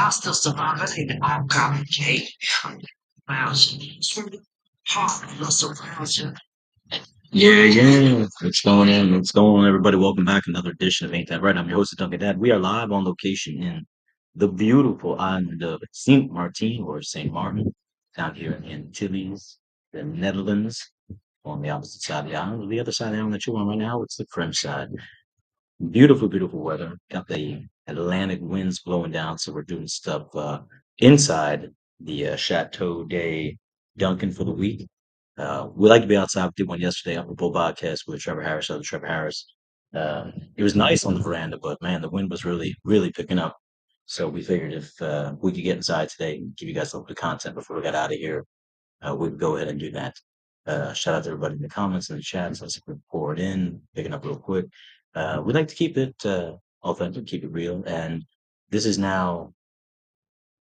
I still survive. I think I'm complicated. Miles, hard, not surrounds you. Yeah, yeah. What's going on? What's going on, everybody? Welcome back. Another edition of Ain't That Right? I'm your host, Duncan Dad. We are live on location in the beautiful island of Saint Martin or Saint Martin, down here in the Antilles, the Netherlands, on the opposite side of the island. The other side of the island that you're on right now, it's the French side. Beautiful, beautiful weather. Got the Atlantic winds blowing down, so we're doing stuff inside the Chateau de Duncan for the week. We like to be outside. We did one yesterday on the Bull podcast with Trevor Harris, other Trevor Harris. It was nice on the veranda, but man, the wind was really, really picking up. So we figured if we could get inside today and give you guys a little bit of content before we got out of here, we would go ahead and do that. Shout out to everybody in the comments and the chats. Let's pour it in, picking up real quick. We like to keep it authentic, keep it real. And this is now,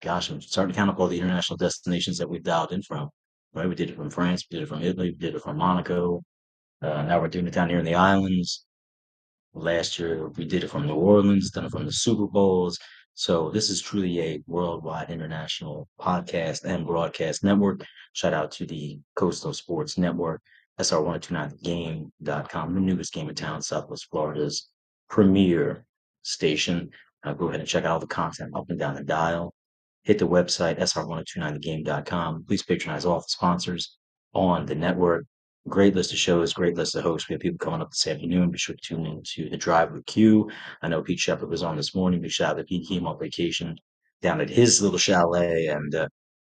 gosh, I'm starting to count up all the international destinations that we've dialed in from. Right, we did it from France, we did it from Italy, we did it from Monaco. Now we're doing it down here in the islands. Last year we did it from New Orleans, done it from the Super Bowls. So this is truly a worldwide international podcast and broadcast network. Shout out to the Coastal Sports Network, SR1029thegame.com, the newest game in town, Southwest Florida's premier station. Go ahead and check out all the content up and down the dial. Hit the website, SR1029thegame.com. Please patronize all the sponsors on the network. Great list of shows, great list of hosts. We have people coming up this afternoon. Be sure to tune in to the Drive with Q. I know Pete Shepard was on this morning. Big shout out that Pete came on vacation down at his little chalet, and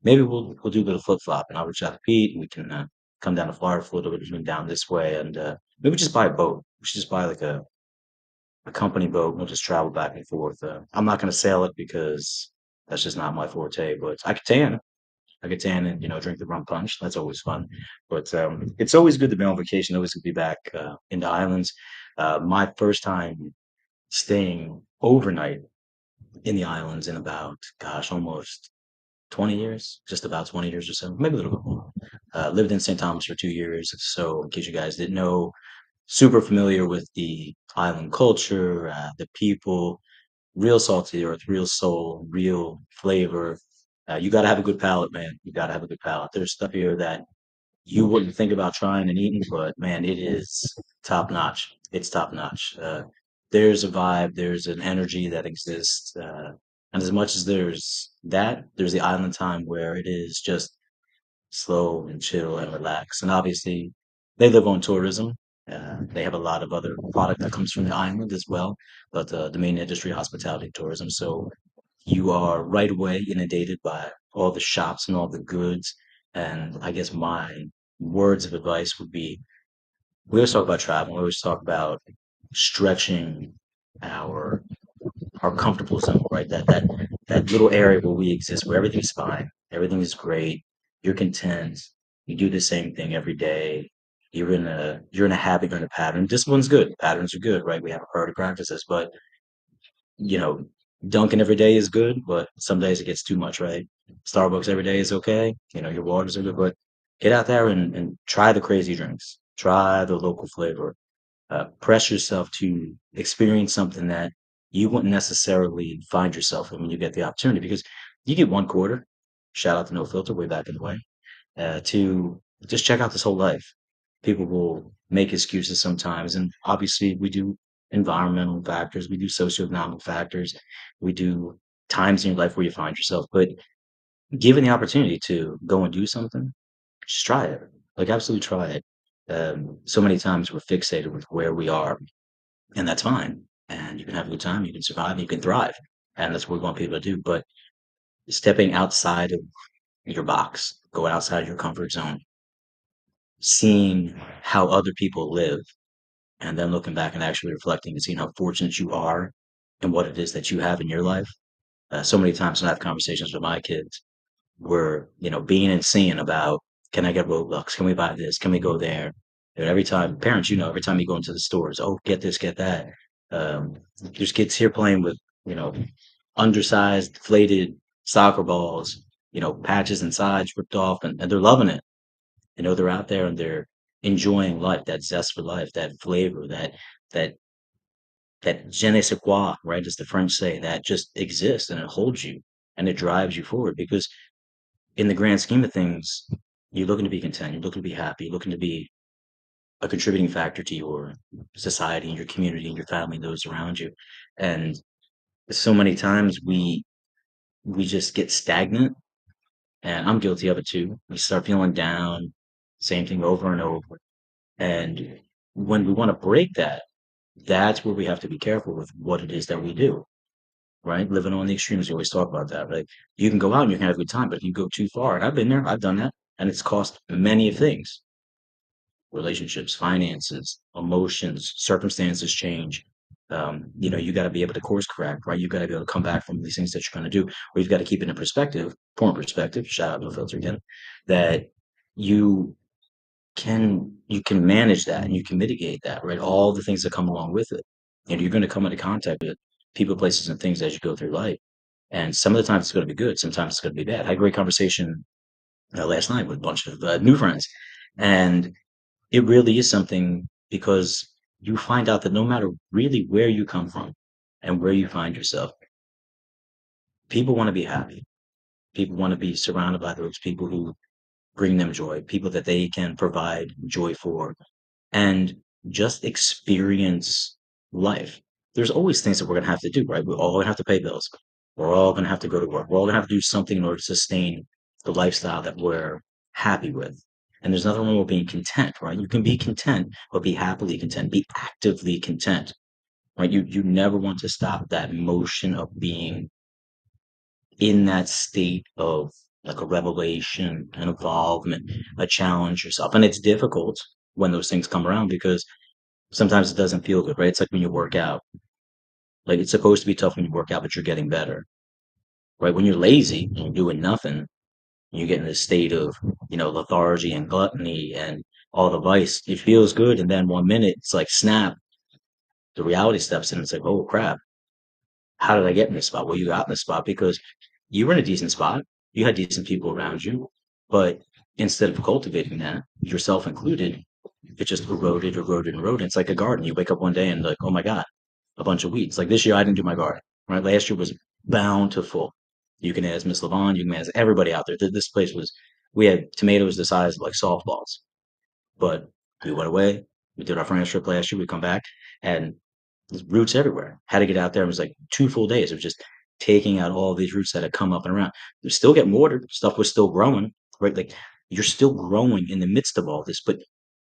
maybe we'll do a little flip flop. And I'll reach out to Pete. We can come down to Florida for a little bit, down this way, and maybe just buy a boat. We should just buy like a company boat. We'll just travel back and forth. I'm not going to sail it because that's just not my forte. But I could tan. I could tan and drink the rum punch. That's always fun. But it's always good to be on vacation. Always good to be back in the islands. My first time staying overnight in the islands in about, gosh, almost 20 years, just about 20 years or so, maybe a little bit more. Lived in St. Thomas for 2 years. So, in case you guys didn't know, super familiar with the island culture, the people, real salty earth, real soul, real flavor. You got to have a good palate, man. You got to have a good palate. There's stuff here that you wouldn't think about trying and eating, but man, it is top notch. It's top notch. There's a vibe, there's an energy that exists. And as much as there's that, there's the island time where it is just slow and chill and relax. And obviously, they live on tourism. They have a lot of other product that comes from the island as well, but the main industry, hospitality, tourism. So you are right away inundated by all the shops and all the goods. And I guess my words of advice would be: we always talk about travel. We always talk about stretching our our comfortable zone, right? That little area where we exist, where everything's fine, everything is great, you're content, you do the same thing every day. You're in a habit, you're in a pattern. Discipline's good. Patterns are good, right? We have a priority practices, but you know, dunking every day is good, but some days it gets too much, right? Starbucks every day is okay. Your waters are good, but get out there and try the crazy drinks. Try the local flavor. Press yourself to experience something that you wouldn't necessarily find yourself in when you get the opportunity, because you get 1 quarter. Shout out to No Filter way back in the way. To just check out this whole life. People will make excuses sometimes, and obviously we do environmental factors, we do socioeconomic factors, we do times in your life where you find yourself. But given the opportunity to go and do something, just try it. Like, absolutely try it. So many times we're fixated with where we are, and that's fine. And you can have a good time, you can survive, you can thrive, and that's what we want people to do. But stepping outside of your box, going outside your comfort zone, seeing how other people live, and then looking back and actually reflecting and seeing how fortunate you are and what it is that you have in your life. So many times when I have conversations with my kids, we're being and seeing about, can I get Roblox? Can we buy this? Can we go there? And every time, parents, every time you go into the stores, oh, get this, get that. There's kids here playing with you know undersized, deflated soccer balls, patches and sides ripped off, and they're loving it. They're out there and they're enjoying life, that zest for life, that flavor, that that je ne sais quoi, right? As the French say, that just exists and it holds you. and it drives you forward because in the grand scheme of things, you're looking to be content, you're looking to be happy, you're looking to be a contributing factor to your society and your community and your family and those around you. And so many times we just get stagnant, and I'm guilty of it too. We start feeling down, same thing over and over. And when we want to break that, that's where we have to be careful with what it is that we do, right? Living on the extremes, we always talk about that. Like you can go out and you can have a good time, but if you go too far, and I've been there, I've done that, and it's cost many things: relationships, finances, emotions, circumstances change. You got to be able to course correct, right? You got to be able to come back from these things that you're going to do, or you've got to keep it in perspective, point perspective. Shout out No Filter again. That you you can manage that and you can mitigate that, right? All the things that come along with it. And you're going to come into contact with people, places, and things as you go through life. And some of the times it's going to be good, sometimes it's going to be bad. I had a great conversation last night with a bunch of new friends, and it really is something because you find out that no matter really where you come from and where you find yourself, people want to be happy. People want to be surrounded by those people who bring them joy, people that they can provide joy for, and just experience life. There's always things that we're going to have to do, right? We're all going to have to pay bills. We're all going to have to go to work. We're all going to have to do something in order to sustain the lifestyle that we're happy with. And there's nothing wrong with being content, right? You can be content, but be happily content, be actively content, right? You never want to stop that motion of being in that state of like a revelation, an involvement, a challenge yourself. And it's difficult when those things come around because sometimes it doesn't feel good, right? It's like when you work out. Like it's supposed to be tough when you work out, but you're getting better, right? When you're lazy and you're doing nothing, you get in this state of, lethargy and gluttony and all the vice. It feels good, and then 1 minute it's like snap, the reality steps in. It's like, oh crap, how did I get in this spot? Well, you got in this spot because you were in a decent spot. You had decent people around you, but instead of cultivating that, yourself included, it just eroded, eroded, eroded. It's like a garden. You wake up one day and like, oh my God, a bunch of weeds. Like this year, I didn't do my garden. Right, last year was bountiful. You can ask Miss Levon. You can ask everybody out there. This place was. We had tomatoes the size of like softballs, but we went away. We did our France trip last year. We come back and there's roots everywhere. Had to get out there. It was like 2 full days of just taking out all these roots that had come up and around. They're still getting watered. Stuff was still growing, right? Like you're still growing in the midst of all this, but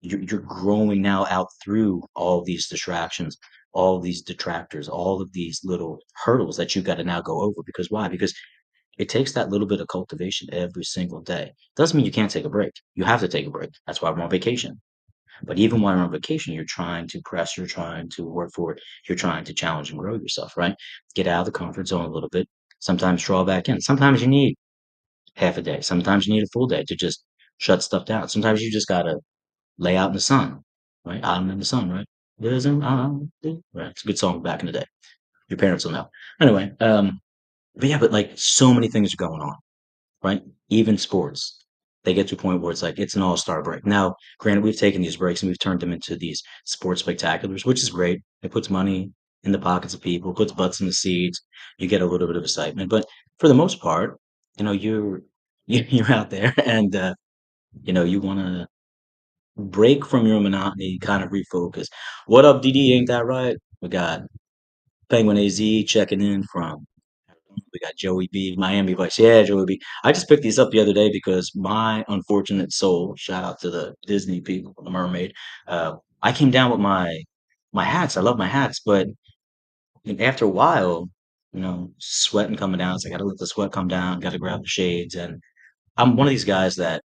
you're growing now out through all these distractions, all these detractors, all of these little hurdles that you got to now go over. Because why? Because it takes that little bit of cultivation every single day. Doesn't mean you can't take a break. You have to take a break. That's why we're on vacation. But even while you're on vacation, you're trying to press, you're trying to work for it, you're trying to challenge and grow yourself, right? Get out of the comfort zone a little bit. Sometimes draw back in. Sometimes you need half a day. Sometimes you need a full day to just shut stuff down. Sometimes you just gotta lay out in the sun, right? Out in the sun, right? Right. It's a good song back in the day. Your parents will know. Anyway, but yeah, but like so many things are going on, right? Even sports, they get to a point where it's like it's an all-star break. Now, granted, we've taken these breaks and we've turned them into these sports spectaculars, which is great. It puts money in the pockets of people, puts butts in the seats. You get a little bit of excitement, but for the most part, you're out there and you want to break from your monotony, kind of refocus. What up, DD? Ain't that right? We got Penguin AZ checking in from. We got Joey B, Miami Vice. Yeah, Joey B. I just picked these up the other day because my unfortunate soul, shout out to the Disney people, the mermaid. I came down with my hats. I love my hats, but after a while, sweating coming down. It's like I gotta let the sweat come down, gotta grab the shades. And I'm one of these guys that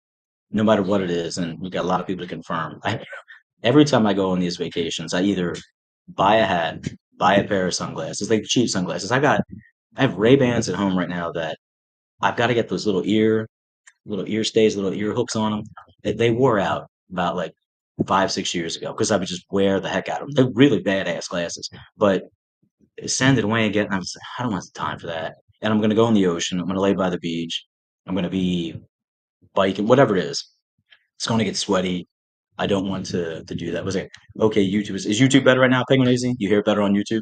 no matter what it is, and we got a lot of people to confirm, every time I go on these vacations, I either buy a hat, buy a pair of sunglasses, like cheap sunglasses. I have Ray-Bans at home right now that I've got to get those little ear stays, little ear hooks on them. They wore out about like 5, 6 years ago because I would just wear the heck out of them. They're really badass glasses, but send it away again. I was like, I don't have the time for that. And I'm going to go in the ocean. I'm going to lay by the beach. I'm going to be biking, whatever it is. It's going to get sweaty. I don't want to do that. Was it okay? YouTube is YouTube better right now, Penguin AZ? You hear it better on YouTube?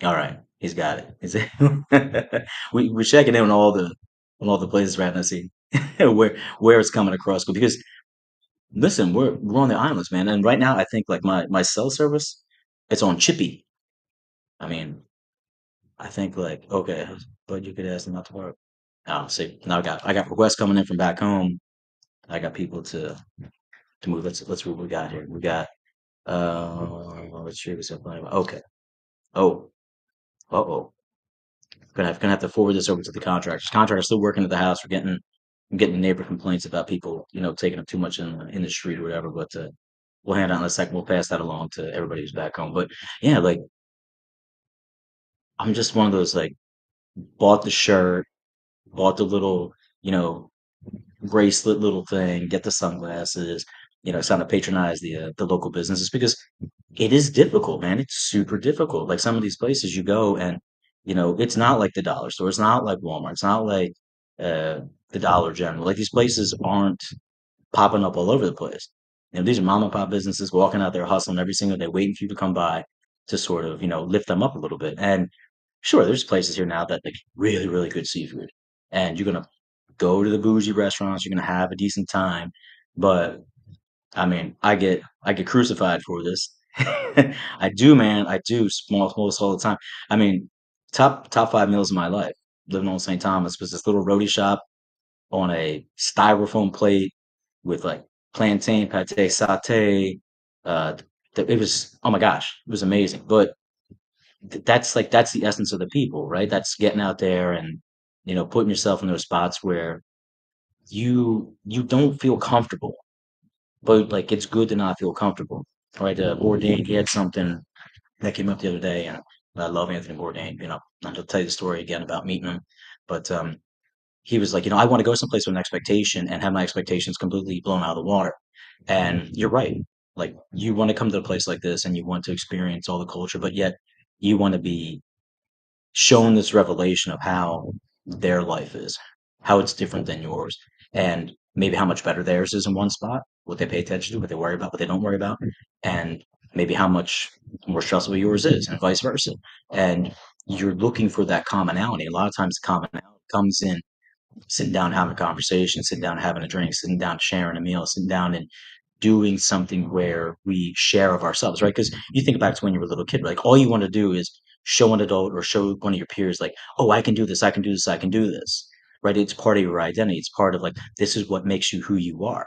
All right. He's got it. We're checking in on all the places right now, see where it's coming across. Because listen, we're on the islands, man, and right now I think like my cell service, it's on Chippy. I mean, I think like okay, but you could ask them not to work. Oh, see, now I got requests coming in from back home. I got people to move. Let's see what we got here. We got let's see what's up. Okay. Oh, uh-oh. Gonna have to forward this over to the contractors. Contractors still working at the house. I'm getting neighbor complaints about people, taking up too much in the street or whatever. But we'll hand out in a second. We'll pass that along to everybody who's back home. But yeah, like I'm just one of those like bought the shirt, bought the little, you know, bracelet little thing, get the sunglasses, it's time to patronize the local businesses because it is difficult, man. It's super difficult. Like some of these places you go and it's not like the dollar store, it's not like Walmart, it's not like uh the Dollar General. Like these places aren't popping up all over the place. These are mom and pop businesses walking out there hustling every single day, waiting for you to come by to sort of, lift them up a little bit. And sure, there's places here now that like really, really good seafood. And you're gonna go to the bougie restaurants, you're gonna have a decent time. But I mean, I get crucified for this. I do, man. I do small smalls all the time. I mean, top five meals of my life. Living on St. Thomas was this little roadie shop on a styrofoam plate with like plantain pate satay. Uh, it was oh my gosh, it was amazing. But that's the essence of the people, right? That's getting out there and putting yourself in those spots where you don't feel comfortable, but like it's good to not feel comfortable, right? Bourdain, he had something that came up the other day, and I love Anthony Bourdain. Not to tell you the story again about meeting him, but he was like, I want to go someplace with an expectation and have my expectations completely blown out of the water. And you're right. Like you want to come to a place like this and you want to experience all the culture, but yet you want to be shown this revelation of how their life is, how it's different than yours, and maybe how much better theirs is in one spot, what they pay attention to, what they worry about, what they don't worry about, and maybe how much more stressful yours is, and vice versa. And you're looking for that commonality. A lot of times the commonality comes in sitting down having a conversation, sitting down having a drink, sitting down sharing a meal, sitting down and doing something where we share of ourselves, right? Because you think back to when you were a little kid, like all you want to do is show an adult or show one of your peers, like, oh, I can do this, I can do this, I can do this, right? It's part of your identity. It's part of like, this is what makes you who you are,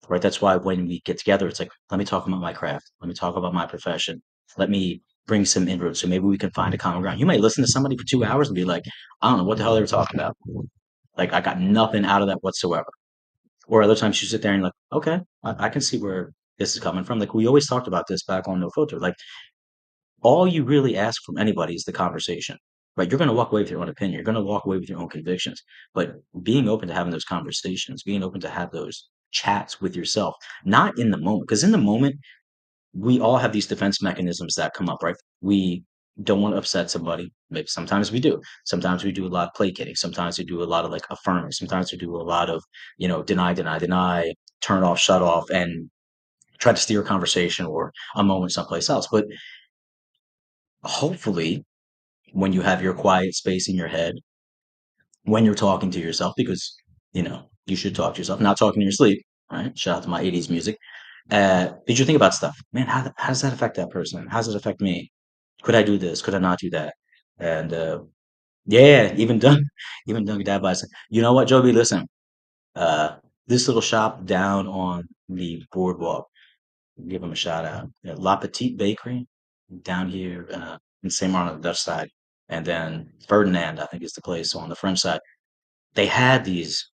right? That's why when we get together, it's like, let me talk about my craft. Let me talk about my profession. Let me bring some inroads. So maybe we can find a common ground. You might listen to somebody for 2 hours and be like, I don't know what the hell they were talking about. Like, I got nothing out of that whatsoever. Or other times you sit there and you're like, okay, I can see where this is coming from. Like we always talked about this back on No Filter. Like all you really ask from anybody is the conversation, right? You're going to walk away with your own opinion. You're going to walk away with your own convictions. But being open to having those conversations, being open to have those chats with yourself, not in the moment, because in the moment we all have these defense mechanisms that come up, right? We don't want to upset somebody. Maybe sometimes we do. Sometimes we do a lot of placating. Sometimes we do a lot of like affirming. Sometimes we do a lot of, deny, deny, deny, turn off, shut off, and try to steer a conversation or a moment someplace else. But hopefully, when you have your quiet space in your head, when you're talking to yourself, because, you should talk to yourself, not talking in your sleep, right? Shout out to my 80s music. Did you think about stuff? Man, how does that affect that person? How does it affect me? Could I do this? Could I not do that? And yeah, even Doug, even Doug Dad said, you know what, Joby, listen, this little shop down on the boardwalk, give them a shout out. La Petite Bakery down here in St. Martin on the Dutch side. And then Ferdinand, I think is the place on the French side. They had these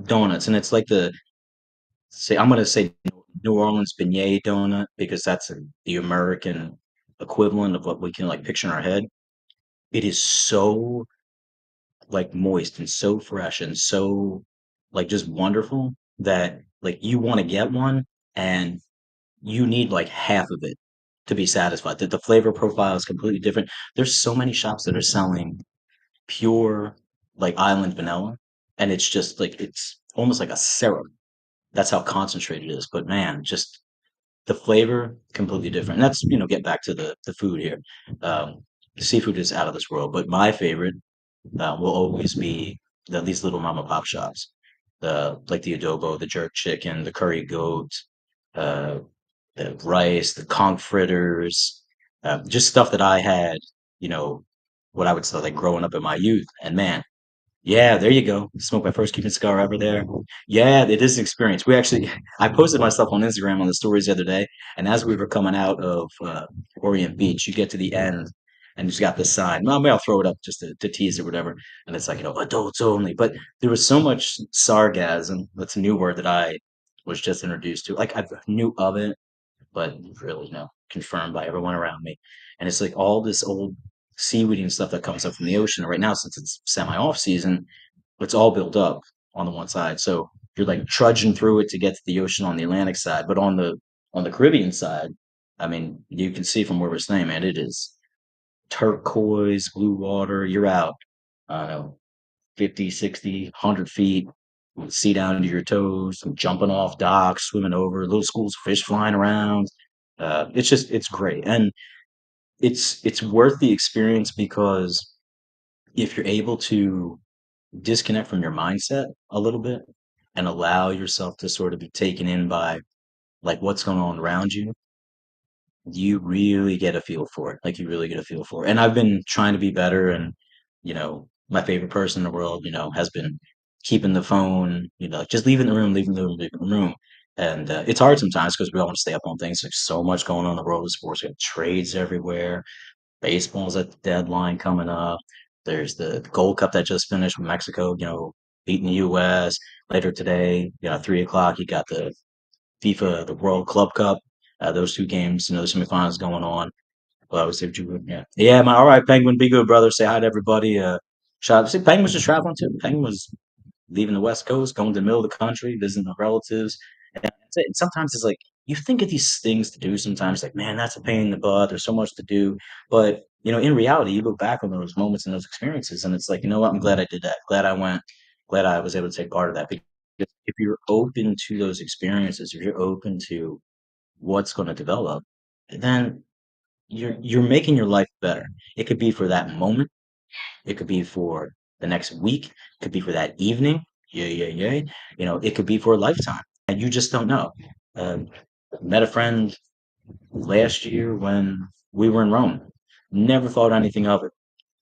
donuts, and it's like I'm going to say New Orleans beignet donut because that's the American equivalent of what we can like picture in our head. It is so like moist and so fresh and so like just wonderful that like you want to get one and you need like half of it to be satisfied. That the flavor profile is completely different. There's so many shops that are selling pure like island vanilla, and it's just like it's almost like a syrup. That's how concentrated it is. But man, just the flavor completely different. And that's get back to the food here. Um, The seafood is out of this world, but my favorite will always be these little mom and pop shops. Like the adobo, the jerk chicken, the curry goat, uh, the rice, the conch fritters, just stuff that I had, you know, what I would say like growing up in my youth. And man, yeah, there you go. Smoked my first Cuban cigar ever there. Yeah, it is an experience. We actually, I posted myself on Instagram on the stories the other day, and as we were coming out of Orient Beach, you get to the end, and it's got the sign. Well, maybe I'll throw it up just to tease it, or whatever. And it's like, adults only. But there was so much sarcasm. That's a new word that I was just introduced to. Like I knew of it, but really, confirmed by everyone around me. And it's like all this old seaweed and stuff that comes up from the ocean. Right now, since it's semi off season, it's all built up on the one side. So you're like trudging through it to get to the ocean on the Atlantic side. But on the Caribbean side, I mean, you can see from where we're staying, man, it is turquoise, blue water. You're out, I don't know, 50, 60, 100 feet, sea down to your toes, jumping off docks, swimming over, little schools of fish flying around. It's great. And it's worth the experience because if you're able to disconnect from your mindset a little bit and allow yourself to sort of be taken in by like what's going on around you, you really get a feel for it. Like you really get a feel for it. And I've been trying to be better, and my favorite person in the world, has been keeping the phone, like just leaving the room, leaving the room, leaving the room. And it's hard sometimes because we all want to stay up on things. There's so much going on in the world of sports. We have trades everywhere. Baseball's at the deadline coming up. There's the Gold Cup that just finished with Mexico, beating the US. Later today, 3 o'clock, you got the FIFA, the World Club Cup. Those two games, the semifinals going on. Well, I would say, yeah. Yeah, man. All right, Penguin, be good, brother. Say hi to everybody. Shout out. See, Penguin was just traveling too. Penguin was leaving the West Coast, going to the middle of the country, visiting the relatives. And sometimes it's like you think of these things to do. Sometimes like, man, that's a pain in the butt. There's so much to do. But in reality, you look back on those moments and those experiences, and it's like, you know what? I'm glad I did that. Glad I went. Glad I was able to take part of that. Because if you're open to those experiences, if you're open to what's going to develop, then you're making your life better. It could be for that moment. It could be for the next week. It could be for that evening. Yeah, yeah, yeah. It could be for a lifetime, and you just don't know. Um, Met a friend last year when we were in Rome. Never thought anything of it.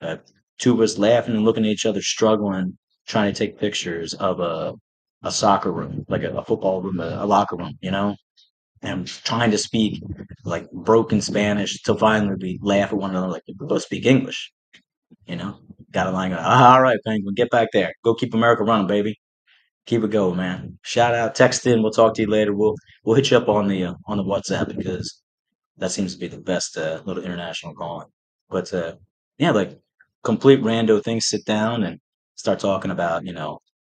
Uh, Two of us laughing and looking at each other, struggling, trying to take pictures of a soccer room, like a football room, a locker room, and trying to speak like broken Spanish till finally we laugh at one another like we both speak English, you know. Got a line going, all right, Penguin, get back there. Go keep America running, baby. Keep it going, man. Shout out, text in, we'll talk to you later. We'll hit you up on the WhatsApp because that seems to be the best little international calling. But yeah, like complete rando things, sit down and start talking about,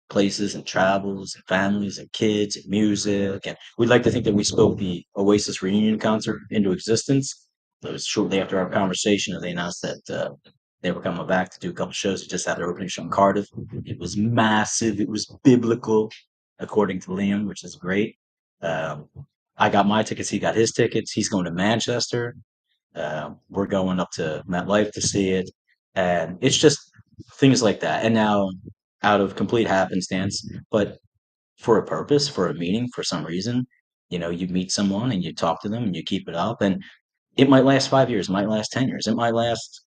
places and travels and families and kids and music. And we'd like to think that we spoke the Oasis reunion concert into existence. It was shortly after our conversation and they announced that they were coming back to do a couple shows. We just had their opening show in Cardiff. It was massive. It was biblical, according to Liam, which is great. Um, I got my tickets. He got his tickets. He's going to Manchester. We're going up to MetLife to see it, and it's just things like that. And now, out of complete happenstance, but for a purpose, for a meaning, for some reason, you meet someone and you talk to them and you keep it up, and it might last 5 years, it might last 10 years, it might last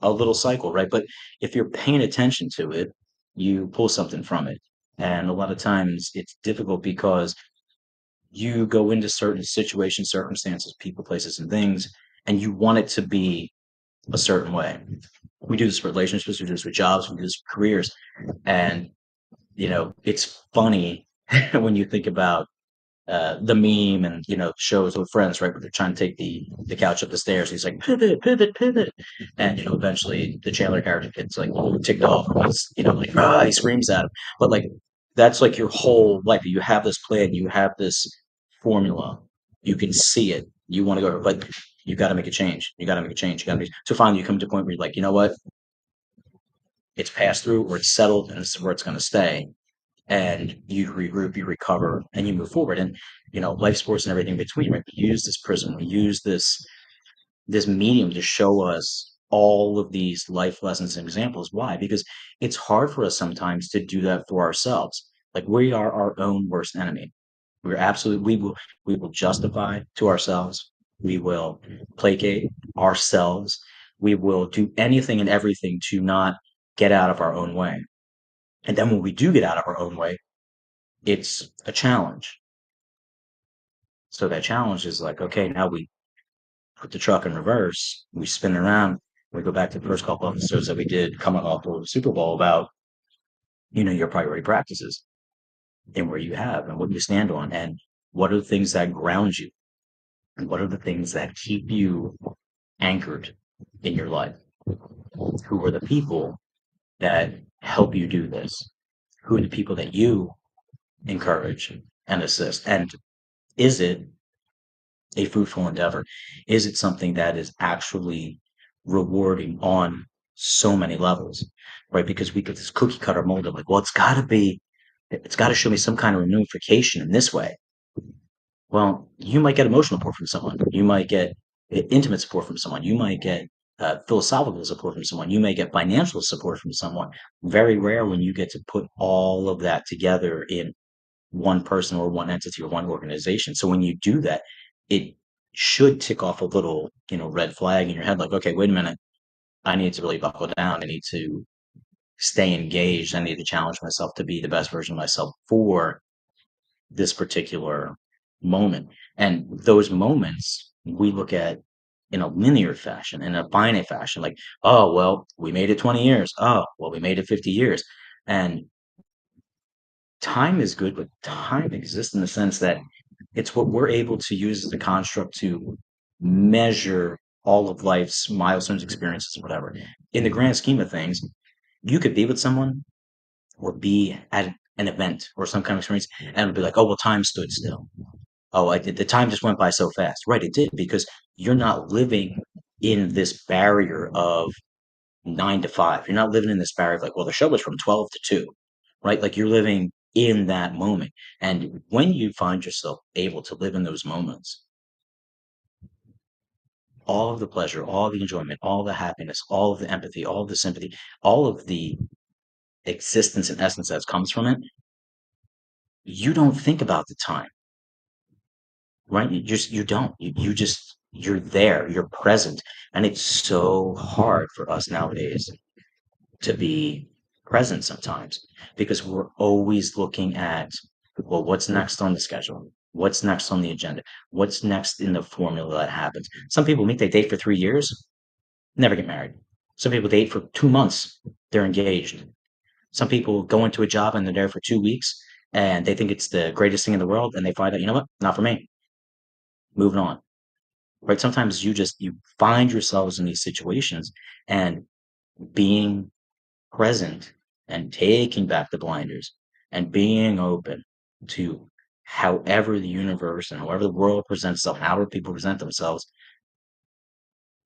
a little cycle, right? But if you're paying attention to it, you pull something from it. And a lot of times it's difficult because you go into certain situations, circumstances, people, places, and things, and you want it to be a certain way. We do this for relationships, we do this with jobs, we do this for careers. And, it's funny when you think about the meme and, shows with friends, right? Where they're trying to take the couch up the stairs. He's like, pivot, pivot, pivot. And, eventually the Chandler character gets like ticked off. And he's, like, he screams at him. But like, that's like your whole life. You have this plan, you have this formula, you can see it, you want to go, but you got to make a change. You got to make a change. You got to make, so finally you come to a point where you're like, you know what? It's passed through or it's settled and this is where it's going to stay. And you regroup, you recover, and you move forward. And, life sports and everything in between, right? We use this prism, we use this medium to show us all of these life lessons and examples. Why? Because it's hard for us sometimes to do that for ourselves. Like we are our own worst enemy. We will justify to ourselves. We will placate ourselves. We will do anything and everything to not get out of our own way. And then when we do get out of our own way, it's a challenge. So that challenge is like, okay, now we put the truck in reverse, we spin around, we go back to the first couple episodes that we did coming off of the Super Bowl about, your priority practices and where you have and what you stand on and what are the things that ground you and what are the things that keep you anchored in your life? Who are the people that help you do this? Who are the people that you encourage and assist? And is it a fruitful endeavor? Is it something that is actually rewarding on so many levels, right? Because we get this cookie cutter mold of like, well, it's got to show me some kind of reunification in this way. Well, you might get emotional support from someone. You might get intimate support from someone. You might get philosophical support from someone. You may get financial support from someone. Very rare when you get to put all of that together in one person or one entity or one organization. So when you do that, it should tick off a little, red flag in your head, like, okay, wait a minute, I need to really buckle down. I need to stay engaged. I need to challenge myself to be the best version of myself for this particular moment. And those moments we look at in a linear fashion, in a finite fashion, like, oh, well, we made it 20 years. Oh, well, we made it 50 years. And time is good, but time exists in the sense that it's what we're able to use as a construct to measure all of life's milestones, experiences, whatever. In the grand scheme of things, you could be with someone or be at an event or some kind of experience, and it'll be like, oh, well, time stood still. Oh, the time just went by so fast. Right, it did because you're not living in this barrier of 9 to 5. You're not living in this barrier of like, well, the show was from 12 to 2, right? Like you're living in that moment. And when you find yourself able to live in those moments, all of the pleasure, all the enjoyment, all the happiness, all of the empathy, all of the sympathy, all of the existence and essence that comes from it, you don't think about the time, right? You don't. You're there, you're present. And it's so hard for us nowadays to be present sometimes because we're always looking at, well, what's next on the schedule? What's next on the agenda? What's next in the formula that happens? Some people meet, they date for 3 years, never get married. Some people date for 2 months, they're engaged. Some people go into a job and they're there for 2 weeks and they think it's the greatest thing in the world and they find out, you know what, not for me. Moving on. Right? Sometimes you find yourselves in these situations and being present and taking back the blinders and being open to however the universe and however the world presents itself, however people present themselves.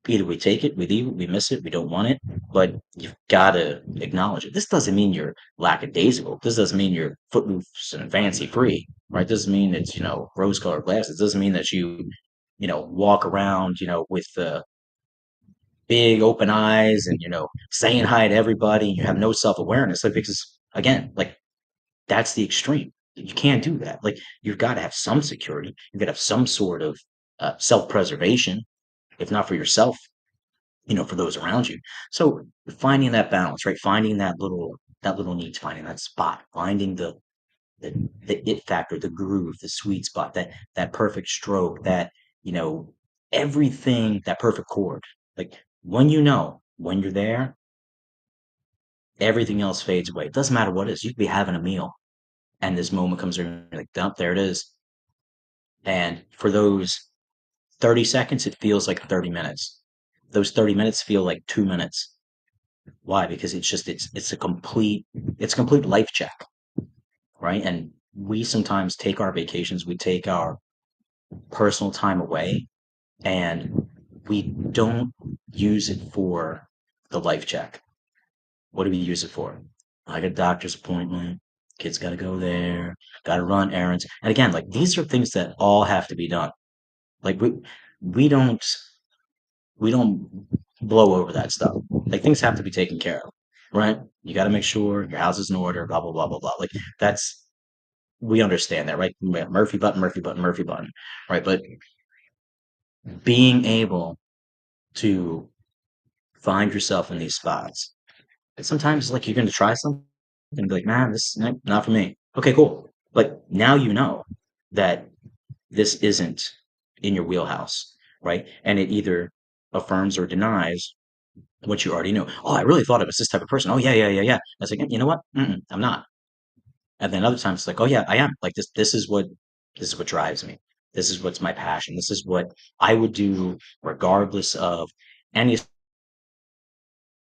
Either we take it, we leave it, we miss it, we don't want it, but you've got to acknowledge it. This doesn't mean you're lackadaisical. This doesn't mean you're footloose and fancy free, right? This doesn't mean it's, rose colored glasses. It doesn't mean that walk around, with the big open eyes and saying hi to everybody and you have no self-awareness, like, because again, like, that's the extreme. You can't do that. Like, you've got to have some security, you've got to have some sort of self-preservation, if not for yourself, for those around you. So finding that balance, right? Finding that little niche, finding that spot, finding the the it factor, the groove, the sweet spot, that perfect stroke, that you know everything, that perfect chord. Like when you're there, everything else fades away. It doesn't matter what it is. You could be having a meal, and this moment comes in, you're like, dump, there it is. And for those 30 seconds, it feels like 30 minutes. Those 30 minutes feel like 2 minutes. Why? Because it's a complete life check, right? And we sometimes take our vacations, we take our personal time away, and we don't use it for the life check. What do we use it for? I got a doctor's appointment. Kids got to go there. Got to run errands. And again, like these are things that all have to be done. Like we don't we don't blow over that stuff. Like things have to be taken care of, right? You got to make sure your house is in order, blah, blah, blah, blah, blah. Like that's, we understand that, right? Murphy button, Murphy button, Murphy button, right? But being able to find yourself in these spots, and sometimes like you're going to try something and be like, man, this is not for me. Okay, cool. But now you know that this isn't in your wheelhouse, right? And it either affirms or denies what you already knew. Oh, I really thought it was this type of person. Oh, yeah, yeah, yeah, yeah. I was like, you know what? I'm not. And then other times it's like, oh yeah, I am. Like this. This is what drives me. This is what's my passion. This is what I would do regardless of any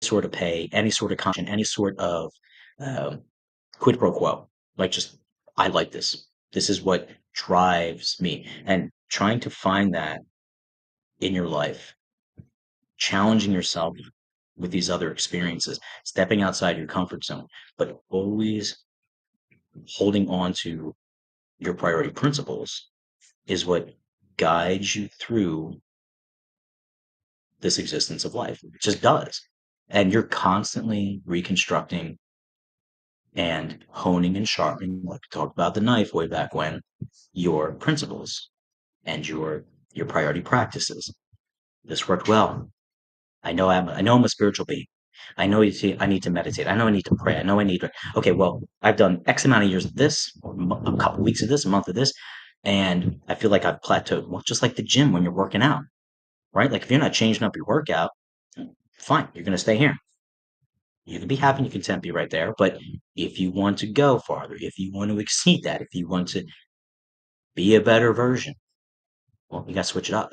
sort of pay, any sort of content, any sort of um, quid pro quo. Like just, I like this. This is what drives me. And trying to find that in your life, challenging yourself with these other experiences, stepping outside your comfort zone, but always holding on to your priority principles is what guides you through this existence of life. It just does. And you're constantly reconstructing and honing and sharpening, like we talked about the knife way back when, your principles and your priority practices. This worked well. I know I'm a spiritual being. I know I need to meditate. I know I need to pray. I know I need to. Okay, well, I've done X amount of years of this, or a couple weeks of this, a month of this, and I feel like I've plateaued. Well, just like the gym when you're working out, right? Like if you're not changing up your workout, fine, you're going to stay here. You can be happy and you content, be right there. But if you want to go farther, if you want to exceed that, if you want to be a better version, well, you got to switch it up.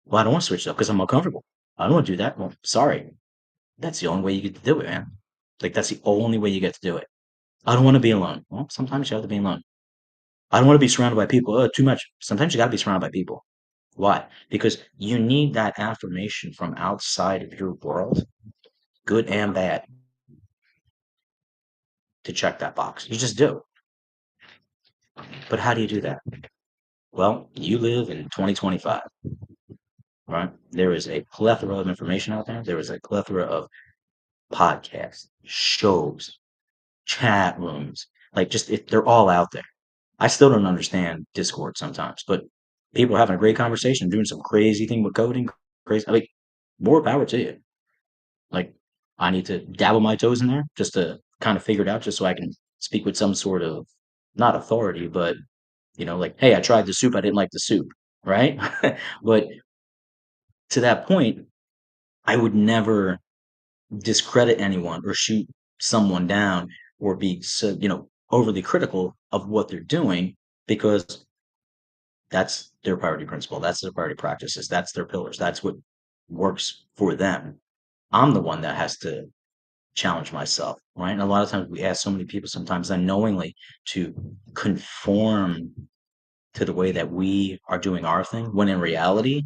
Well, I don't want to switch it up because I'm uncomfortable. I don't want to do that. Well, sorry. That's the only way you get to do it, man. Like that's the only way you get to do it. I don't want to be alone. Well, sometimes you have to be alone. I don't want to be surrounded by people. Too much. Sometimes you got to be surrounded by people. Why? Because you need that affirmation from outside of your world, good and bad, to check that box. You just do. But how do you do that? Well, you live in 2025, right? There is a plethora of information out there. There is a plethora of podcasts, shows, chat rooms. Like they're all out there. I still don't understand Discord sometimes, but people are having a great conversation, doing some crazy thing with coding, crazy. I mean, more power to you. Like, I need to dabble my toes in there just to kind of figure it out, just so I can speak with some sort of not authority, but like, hey, I tried the soup, I didn't like the soup, right? But to that point, I would never discredit anyone or shoot someone down or be so, overly critical of what they're doing because that's their priority principle. That's their priority practices. That's their pillars. That's what works for them. I'm the one that has to challenge myself, right? And a lot of times we ask so many people sometimes unknowingly to conform to the way that we are doing our thing, when in reality,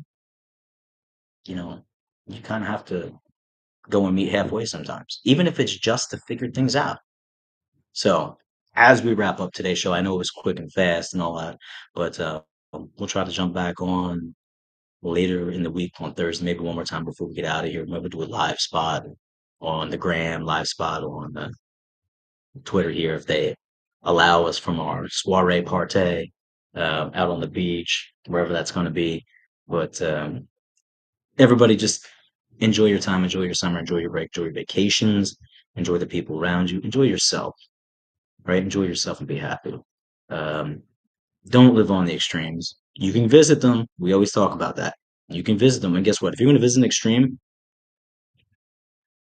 you know, you kind of have to go and meet halfway sometimes, even if it's just to figure things out. So, as we wrap up today's show, I know it was quick and fast and all that, but we'll try to jump back on later in the week on Thursday, maybe one more time before we get out of here. Maybe do a live spot on the gram, live spot on Twitter here if they allow us from our soiree party out on the beach, wherever that's going to be. But everybody just enjoy your time, enjoy your summer, enjoy your break, enjoy your vacations, enjoy the people around you, enjoy yourself, right? Enjoy yourself and be happy. Um, don't live on the extremes. You can visit them. We always talk about that. You can visit them. And guess what? If you're going to visit an extreme,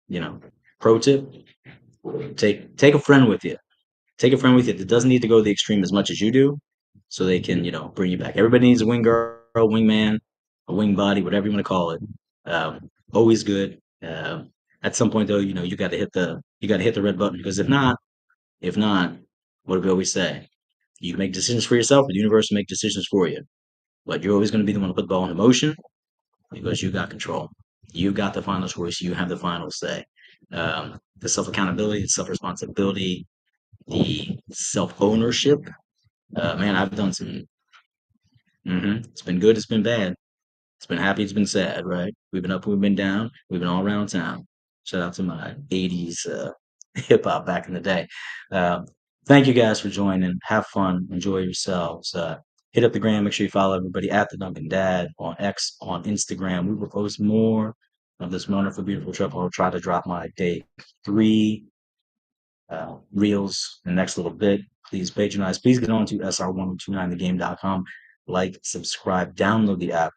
you know, pro tip, take a friend with you. Take a friend with you that doesn't need to go to the extreme as much as you do, so they can, bring you back. Everybody needs a wing girl, wing man, a wing body, whatever you want to call it. Always good. At some point though, you got to hit the red button because if not, what do we always say? You can make decisions for yourself, but the universe will make decisions for you. But you're always going to be the one to put the ball in motion because you got control. You got the final choice. You have the final say. The self accountability, the self responsibility, the self ownership. Man, I've done some. It's been good. It's been bad. It's been happy, it's been sad, right? We've been up, we've been down, we've been all around town. Shout out to my 80s hip hop back in the day. Uh, Thank you guys for joining. Have fun, enjoy yourselves. Hit up the gram, make sure you follow everybody at the Duncan Dad on X, on Instagram. We will post more of this wonderful, beautiful trip. I'll try to drop my day 3 reels in the next little bit. Please patronize. Please get on to sr1029thegame.com. Like, subscribe, download the app.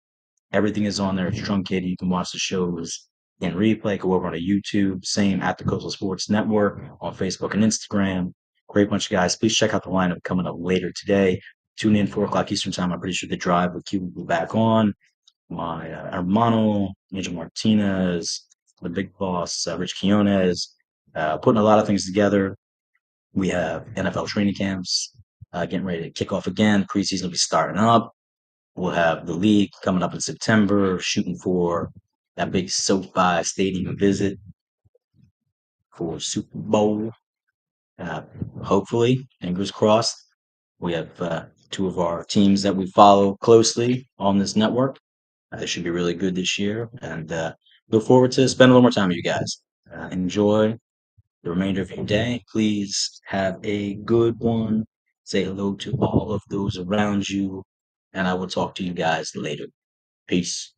Everything is on there. It's truncated. You can watch the shows in replay. Go over on YouTube. Same at the Coastal Sports Network on Facebook and Instagram. Great bunch of guys. Please check out the lineup coming up later today. Tune in 4 o'clock Eastern time. I'm pretty sure the drive with Q will be back on. My hermano, Angel Martinez, the big boss, Rich Quinones, putting a lot of things together. We have NFL training camps getting ready to kick off again. Preseason will be starting up. We'll have the league coming up in September, shooting for that big SoFi Stadium visit for Super Bowl. Uh, Hopefully, fingers crossed. We have 2 of our teams that we follow closely on this network. It should be really good this year, and look forward to spending a little more time with you guys. Enjoy the remainder of your day. Please have a good one. Say hello to all of those around you, and I will talk to you guys later. Peace.